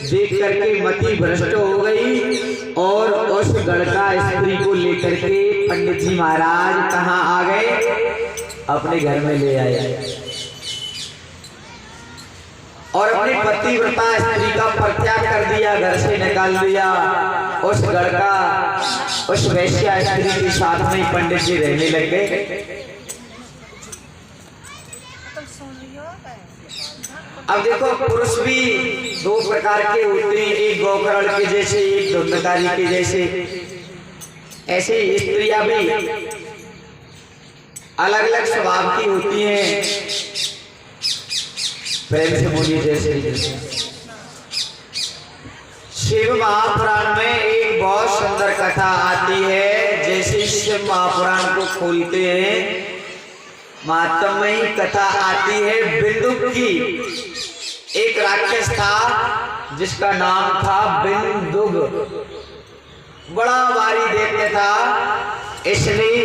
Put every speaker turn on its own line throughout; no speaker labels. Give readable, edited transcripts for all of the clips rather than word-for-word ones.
देख करके मति भ्रष्ट हो गई और उस गड़का स्त्री को लेकर के पंडित जी महाराज कहाँ आ गए, अपने घर में ले आए और अपनी पतिव्रता स्त्री का परित्याग कर दिया, घर से निकाल दिया। उस गड़का उस वैश्या स्त्री के साथ में पंडित जी रहने लग गए। अब देखो, पुरुष भी दो प्रकार के होते हैं, एक गोकर्ण के जैसे, एक धुंधकारी के जैसे। ऐसे स्त्रियां भी अलग अलग स्वभाव की होती हैं। प्रेम से बोलिए जैसे। शिव महापुराण में एक बहुत सुंदर कथा आती है। जैसे शिव महापुराण को खोलते हैं, महात्म्य कथा आती है बिंदुक की। एक राक्षस था जिसका नाम था बिंदुक, बड़ा भारी दैत्य था। इसलिए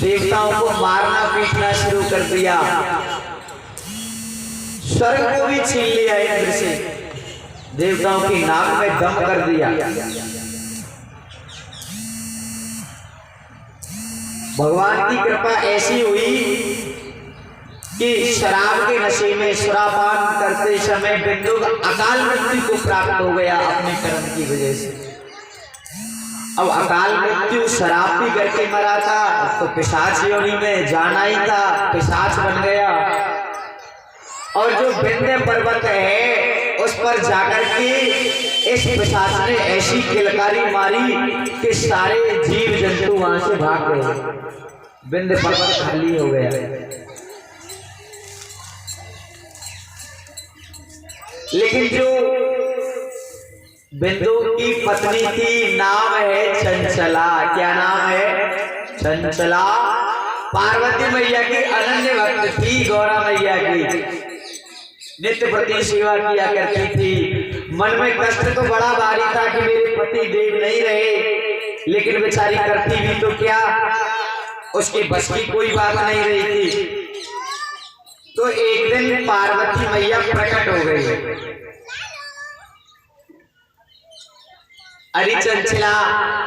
देवताओं को मारना पीटना शुरू कर दिया, स्वर्ग को भी छीन लिया इंद्र से, देवताओं की नाक में दम कर दिया। भगवान की कृपा ऐसी हुई कि शराब के नशे में सुरापान करते समय बिंदुक अकाल मृत्यु को प्राप्त हो गया अपने कर्म की वजह से। अब अकाल मृत्यु शराब पी करके मरा था तो पिशाच योनि में जाना ही था, पिशाच बन गया। और जो विंध्य पर्वत है उस पर जाकर के इस पिशाच ने ऐसी किलकारी मारी कि सारे जीव जंतु वहां से भाग गए, विंध्य पर्वत खाली हो गया। लेकिन जो बिंदु की पत्नी थी, नाम है चंचला। क्या नाम है? चंचला। पार्वती मैया की अनन्य भक्त थी, गौरा मैया की नित्य प्रति सेवा किया करती थी। मन में कष्ट तो बड़ा भारी था कि मेरे पति देव नहीं रहे, लेकिन बेचारी करती भी तो क्या, उसके बस की कोई बात नहीं रही थी। तो एक दिन पार्वती मैया प्रकट हो गई। अरे चंचला,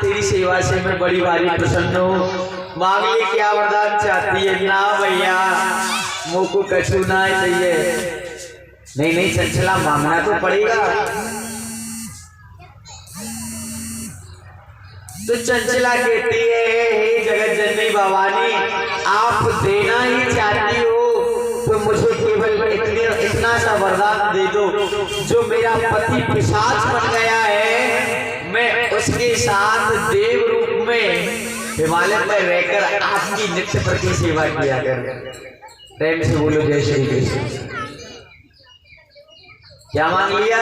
तेरी सेवा से मैं बड़ी भारी प्रसन्न हूँ, मांग ले क्या वरदान चाहती है? ना भैया, मुँह को कछु ना चाहिए। नहीं नहीं चंचला, मांगना तो पड़ेगा। तो चंचला कहती है, हे जगत जननी भवानी, आप देना ही चाहती हो तो मुझे केवल इतना सा वरदान दे दो, जो मेरा पति पिशाच बन गया है, मैं उसके साथ देव रूप में हिमालय में रहकर आपकी नित्य प्रति सेवा किया करूं। प्रेम से बोलो जय श्री कृष्ण। क्या मांग लिया?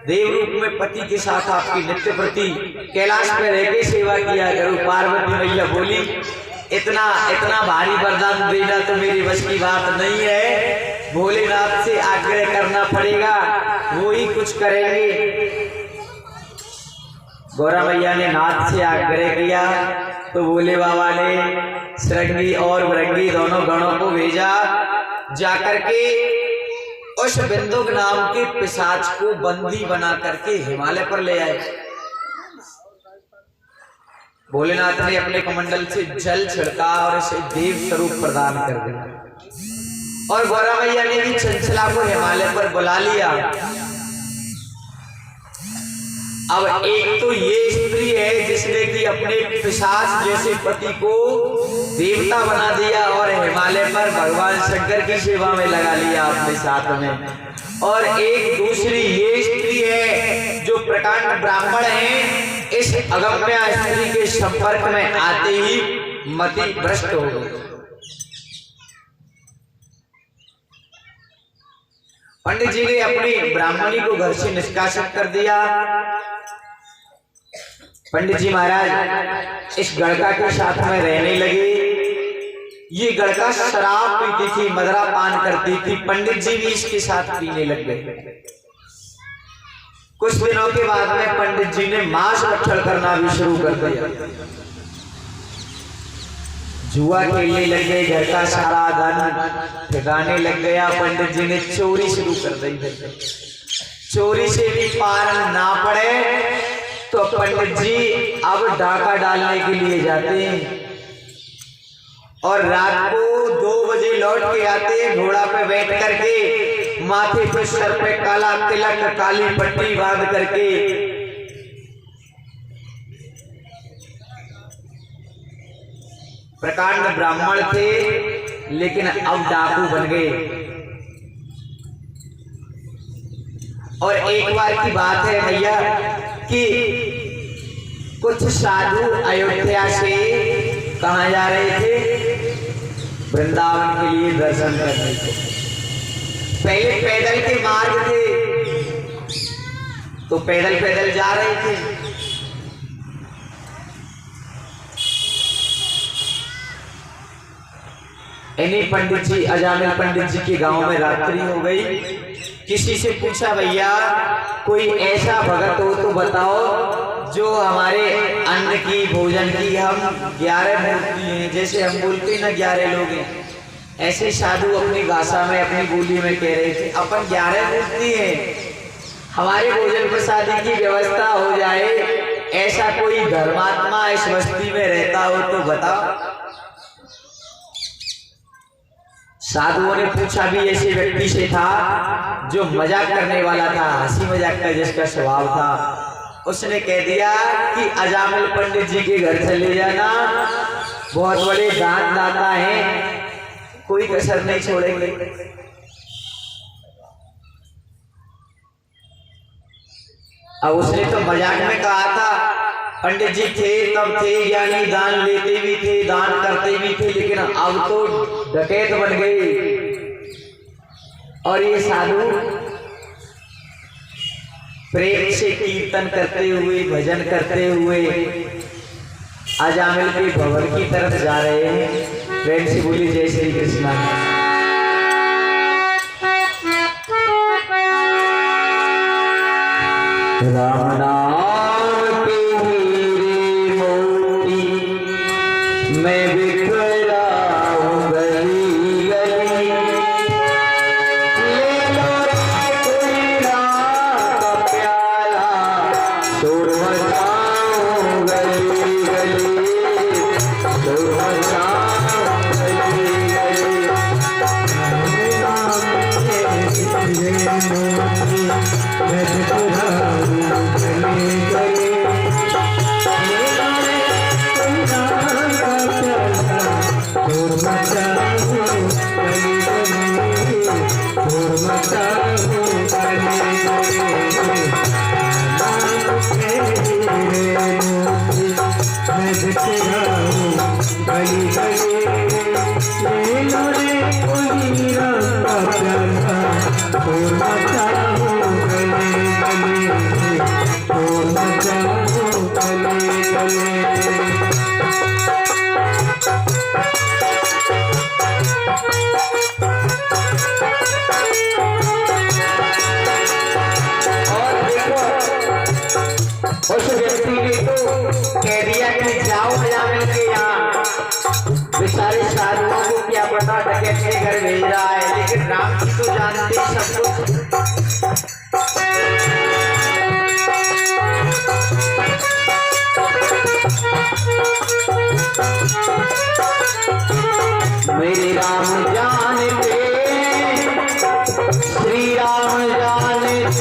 देव रूप में पति के साथ आपकी नित्य प्रति कैलाश में रहकर सेवा किया करूं। पार्वती मैया बोली, इतना इतना भारी वरदान देना तो मेरी बस की बात नहीं है, भोलेनाथ से आग्रह करना पड़ेगा, वो ही कुछ करेंगे। गौरा मैया ने नाथ से आग्रह किया तो भोले बाबा ने श्रृंगी और वृंगी दोनों गणों को भेजा, जाकर के उस बिंदुक नाम के पिशाच को बंदी बना करके हिमालय पर ले आए। भोलेनाथ ने अपने कमंडल से जल छिड़का और इसे देव स्वरूप प्रदान कर दिया। और गौरा मैया ने भी चंचला को हिमालय पर बुला लिया। अब एक तो ये स्त्री है जिसने कि अपने पिशाच जैसे पति को देवता बना दिया और हिमालय पर भगवान शंकर की सेवा में लगा लिया अपने साथ में। और एक दूसरी ये स्त्री है जो प्रकांड ब्राह्मण है, इस अगम्य स्त्री के संपर्क में आते ही मति भ्रष्ट हो गई। पंडित जी ने अपनी ब्राह्मणी को घर से निष्कासित कर दिया। पंडित जी महाराज इस गड़का के साथ में रहने लगे। ये गड़का शराब पीती थी, मदरा पान करती थी, पंडित जी भी इसके साथ पीने लग गए। कुछ दिनों के बाद में पंडित जी ने मांस भक्षण करना भी शुरू कर दिया, जुआ खेलने लग गए, घर का सारा धन ठिकाने लग गया। पंडित जी ने चोरी शुरू कर दी। चोरी से भी पार ना पड़े तो पंडित जी अब डाका डालने के लिए जाते हैं और रात को 2 बजे लौट के आते हैं, घोड़ा पे बैठ करके, माथे पे सर पे काला तिलक, काली पट्टी बांध करके। प्रकांड ब्राह्मण थे लेकिन अब डाकू बन गए। और एक बार की बात है भैया कि कुछ साधु अयोध्या से कहाँ जा रहे थे, वृंदावन के लिए दर्शन करने को। पहले पैदल के मार्ग थे तो पैदल पैदल जा रहे थे। इन्हीं पंडित जी, अजामिल पंडित जी के गांव में रात्रि हो गई। किसी से पूछा, भैया कोई ऐसा भगत हो तो बताओ जो हमारे अन्न की, भोजन की, हम 11 मूर्ति हैं, जैसे हम बोलते हैं ना 11 लोग हैं, ऐसे साधु अपनी भाषा में, अपनी बोली में कह रहे थे अपन 11 मूर्ति हैं, हमारे भोजन प्रसादी की व्यवस्था हो जाए, ऐसा कोई धर्मात्मा इस बस्ती में रहता हो तो बताओ। साधुओं ने पूछा भी ऐसे व्यक्ति से था जो मजाक करने वाला था, हंसी मजाक का जिसका स्वभाव था। उसने कह दिया कि अजामिल पंडित जी के घर चले जाना, बहुत बड़े दान दाता हैं, कोई कसर नहीं छोड़ेंगे। अब उसने तो मजाक में कहा था, पंडित जी थे तब थे ज्ञानी, दान लेते भी थे, दान करते भी थे, लेकिन अब तो डकैत बन गए। और ये साधु प्रेम से कीर्तन करते हुए, भजन करते हुए अजामिल के भवन की तरफ जा रहे हैं। प्रेम से बोली जय श्री कृष्णा। राम नाम के हीरे मोती मैं बिखरा हूँ गली गली, ले लो कोई राम का प्याला, शोर मचाऊं गली गली, शोर मचाऊं गली गली। मैं बिखरा उस व्यक्ति ने तो कह दिया कि जाओ अजामिल के यहाँ, बेचारे साधुओं को क्या पता डकैत के घर भेज रहा है, लेकिन राम जी तो जानते सब कुछ। मेरे राम जानते, श्री राम जानते,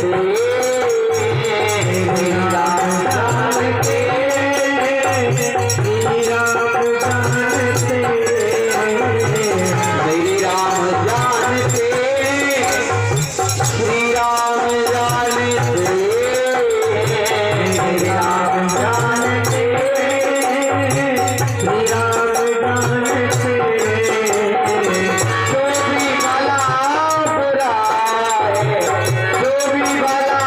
जो भी भला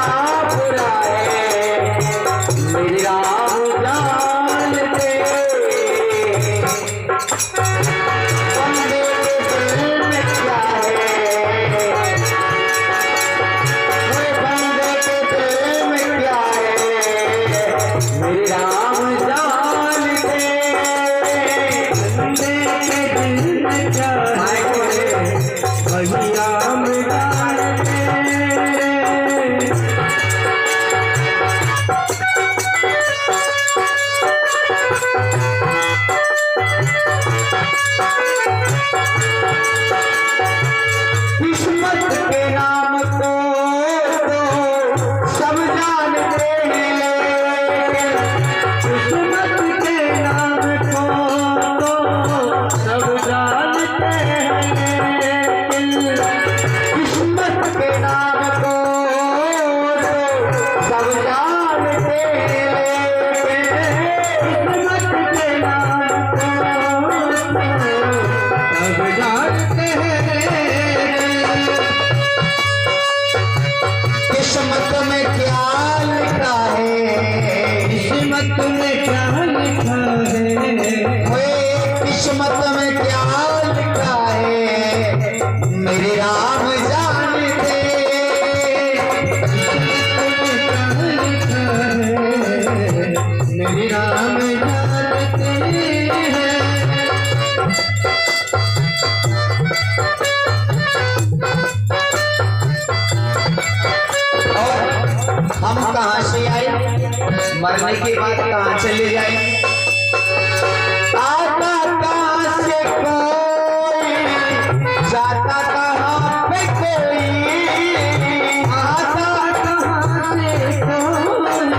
किस्मत में क्या लिखा है, किस्मत में क्या लिखा है, ओए किस्मत में क्या लिखा है, मेरे राम जानते, मेरे राम जानते हैं। हम कहाँ से आए, मरने के बाद कहाँ चले जाए, आता कहाँ से कोई, जाता कहाँ पे कोई, आता कहाँ से कोई,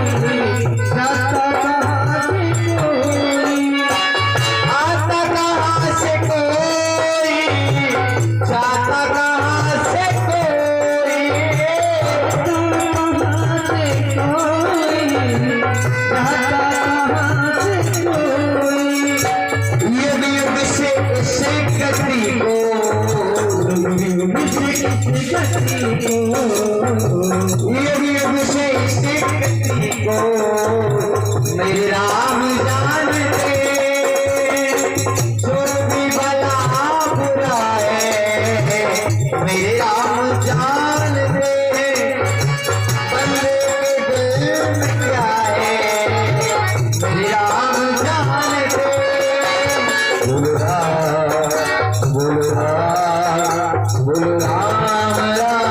जाता कहाँ से कोई, आता कहाँ से कोई, जाता कहाँ से मेरे राम जानते, जो भी भला बुरा है, मेरे राम जानते, बंदे के दिल में क्या है, मेरे राम जानते। बोलो राम, बोलो राम, बोलो राम राम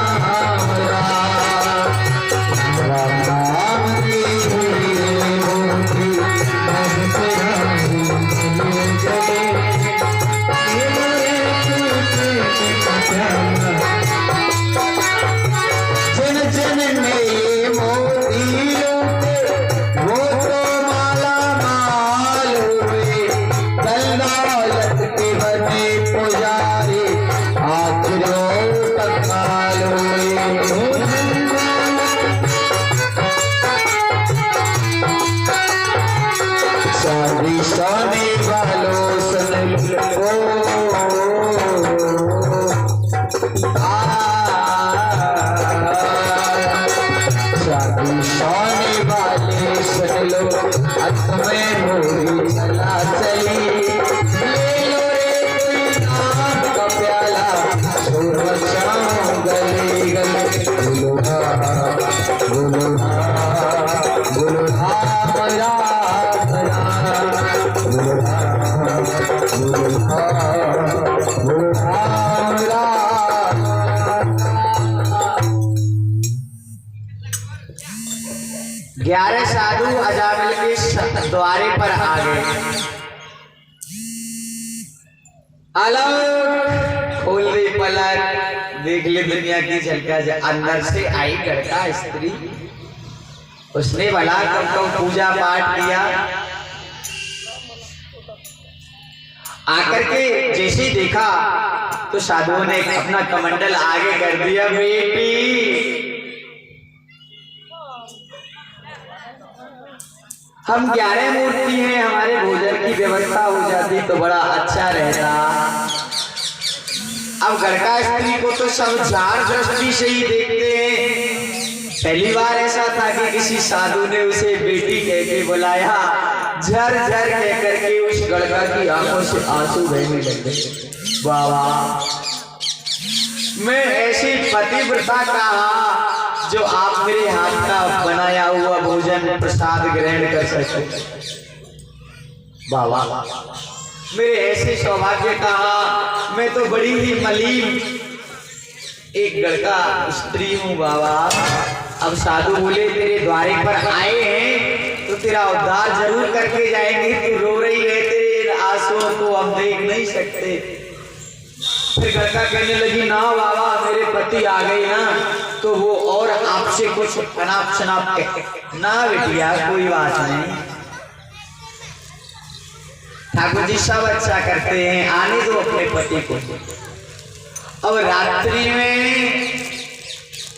राम, राम राम की होती जन जन में मोती लूटे, वो तो माला माल हुए, दौलत के बने पुजारी, आखिरों तक काल हुए। शादी शादी वालों सुन लो, शादी शादी वाले सुन लो, हाथ में मोरी चला चली, ले लो रे कोई नाम का प्याला, छोड़ बचाओ गले गले, बोलो राम, बोलो राम, बोलो राम राम राम, बोलो राम, बोलो राम, बोलो राम राम। 11 साधु अजामिल के द्वारे पर आ गए। अलग खोल दी पलक, देख ले दुनिया की झलका, अंदर से आई लड़का स्त्री, उसने भला कब पूजा पाठ किया, आकर के जैसे देखा तो साधुओं ने अपना कमंडल आगे कर दिया, बेटी हम 11 मूर्ति हैं, हमारे भोजन की व्यवस्था हो जाती तो बड़ा अच्छा रहता। अब घर का स्त्री को तो सब चार दृष्टि से ही देखते हैं। पहली बार ऐसा था कि किसी साधु ने उसे बेटी कह के बुलाया, झर झर कह करके उस लड़का की आंखों से आंसू बहने लगे। बाबा मैं ऐसी पतिव्रता कहा जो आप मेरे हाथ का बनाया हुआ भोजन प्रसाद ग्रहण कर सके। बाबा मेरे ऐसे सौभाग्य कहा, मैं तो बड़ी ही मलिन एक लड़का स्त्री हूँ बाबा। अब साधु बोले तेरे द्वारे पर आए हैं तो तेरा उद्धार जरूर करके जाएंगे। तू रो रही है, तेरे आंसुओं को हम देख नहीं सकते। फिर लड़का कहने लगी ना बाबा मेरे पति आ गए ना तो वो और आपसे कुछ अनाप शनाप कह ना बेटिया, कोई बात नहीं। ठाकुर जी सब अच्छा करते हैं, आने दो अपने पति को। अब रात्रि में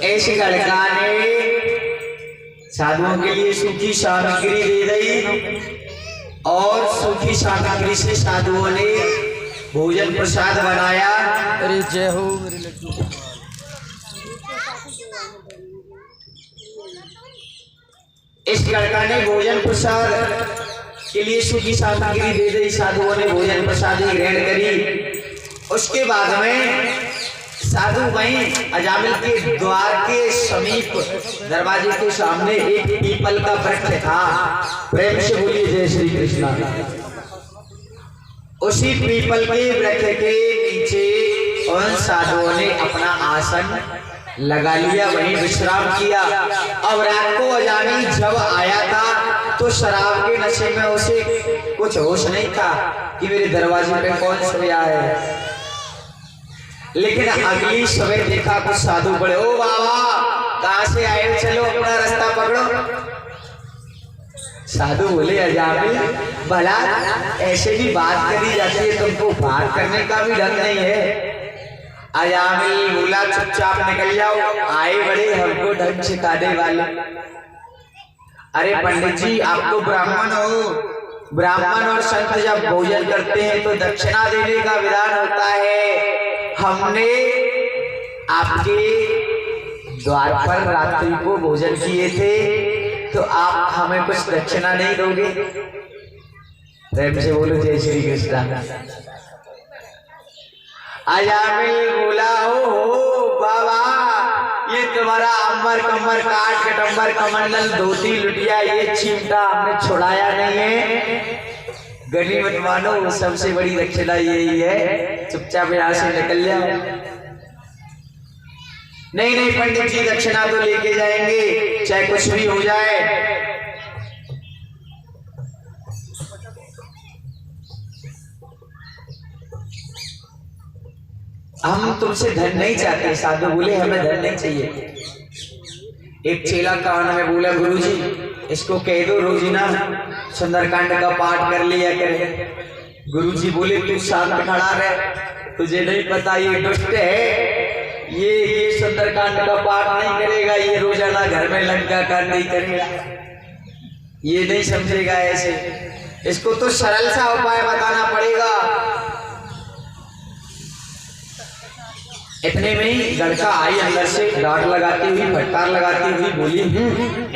ऐसे लड़का ने साधुओं के लिए सूखी सामग्री दे दी और सूखी सामग्री से साधुओं ने भोजन प्रसाद बनाया। अरे जय हो मेरे लड्डू। इस लड़का ने भोजन प्रसाद के लिए सूखी सामग्री दे दी। साधुओं ने भोजन प्रसाद ग्रहण करी। उसके बाद में साधु वहीं अजामिल के द्वार के समीप दरवाजे के सामने एक पीपल का वृक्ष था। प्रेम से बोलिए जय श्री कृष्ण। उसी पीपल के वृक्ष के नीचे उन साधुओं ने अपना आसन लगा लिया, वहीं विश्राम किया। अब रात को अजामिल जब आया था तो शराब के नशे में उसे कुछ होश नहीं था कि मेरे दरवाजे पे कौन सोया है। लेकिन अगली सुबह देखा कुछ साधु बड़े, ओ बाबा कहां से आए हो, चलो अपना रास्ता पकड़ो। साधु बोले अजामिल भला ऐसे भी बात करी जाती है, तुमको बात करने का भी ढंग नहीं है। अजामिल बोला चुपचाप निकल जाओ, आए बड़े हमको ढंग सिखाने वाले। अरे पंडित जी आप तो ब्राह्मण हो, ब्राह्मण और संत जब भोजन करते हैं तो दक्षिणा देने का विधान होता है। हमने आपके द्वार पर रात्रि को भोजन किए थे, तो आप हमें कुछ दक्षिणा नहीं दोगे? प्रेम से बोलो जय श्री कृष्ण। अजामिल बोला हो बाबा, ये तुम्हारा अम्बर कम्बर काट कटम्बर कमंडल धोती लुटिया ये चिमटा हमने छुड़ाया नहीं है। गनीमत मानो, सबसे बड़ी दक्षिणा यही है, चुपचाप यहाँ से निकल जाओ। नहीं नहीं पंडित जी दक्षिणा तो लेके जाएंगे, चाहे कुछ भी हो जाए। हम तुमसे धन नहीं चाहते। साधु बोले हमें धन नहीं चाहिए। एक चेला कान में बोला गुरुजी इसको कह दो रोजीना सुंदरकांड का पाठ कर लिया करे। गुरुजी बोले तू शांत खड़ा रह, तुझे नहीं पता ये दुष्ट है, ये सुंदरकांड का पाठ नहीं करेगा, ये रोजाना घर में लंका का नहीं करेगा, ये नहीं समझेगा ऐसे, इसको तो सरल सा उपाय बताना पड़ेगा। इतने में ही लड़का आई अंदर से डांट लगाती हुई फटकार लगाती हुई बोली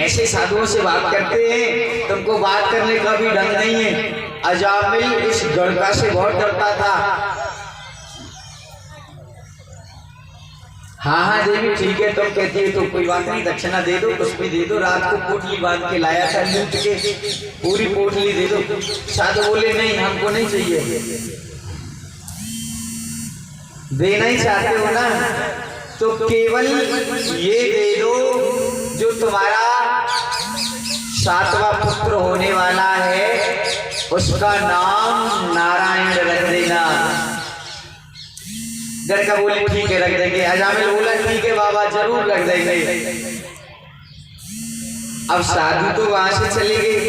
ऐसे साधुओं से बात करते हैं, तुमको बात करने का भी ढंग नहीं है। अजामिल इस लड़का से बहुत डरता था। हाँ हाँ देवी ठीक है, तुम कहती है तो कोई बात नहीं, दक्षिणा दे दो, कुछ भी दे दो। रात को पोटली बांध के लाया था लूट के, पूरी पोटली दे दो। साधु बोले नहीं हमको नहीं चाहिए। देना ही चाहते हो ना तो केवल ये दे दो जो तुम्हारा 7वां पुत्र होने वाला है, उसका नाम नारायण रख देना। लड़का बोले ठीक है रख देंगे। अजामिल बोला ठीक है बाबा जरूर रख देंगे। अब साधु तो वहां से चले गए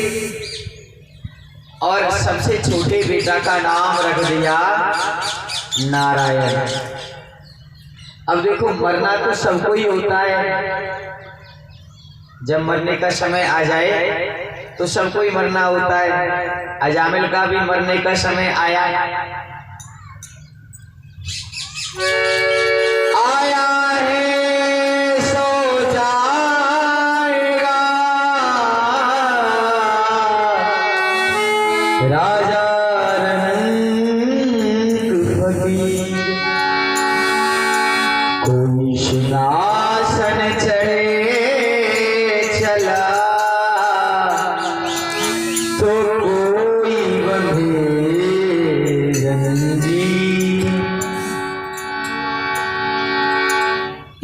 और सबसे छोटे बेटा का नाम रख दिया नारायण। अब देखो मरना तो सबको ही होता है, जब मरने का समय आ जाए तो सबको ही मरना होता है। अजामिल का भी मरने का समय आया है सो जाएगा राजा कोई सिंहासन चढ़े चला तो कोई बंधे जंजीर।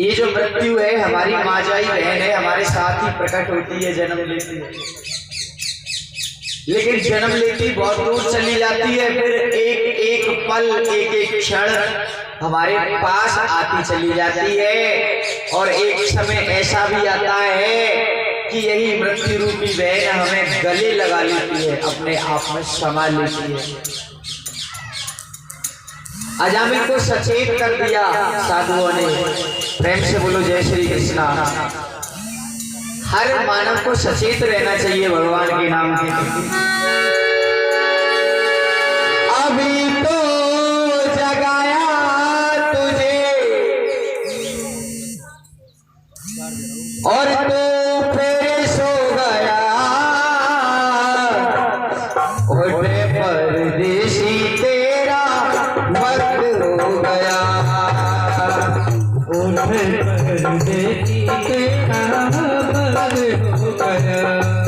ये जो मृत्यु है हमारी माजाई बहन है, हमारे साथ ही प्रकट होती है, जन्म लेती है, लेकिन जन्म लेती बहुत दूर चली जाती है, फिर एक एक पल एक एक क्षण हमारे पास आती चली जाती है। और एक समय ऐसा भी आता है कि यही मृत्यु रूपी बहन हमें गले लगा लेती है, अपने आप में समा लेती है। अजामिल को सचेत कर दिया साधुओं ने। प्रेम से बोलो जय श्री कृष्णा। हर मानव को सचेत रहना चाहिए भगवान के नाम के। अभी तो जगाया तुझे और तो फिर सो गया,
हो गया।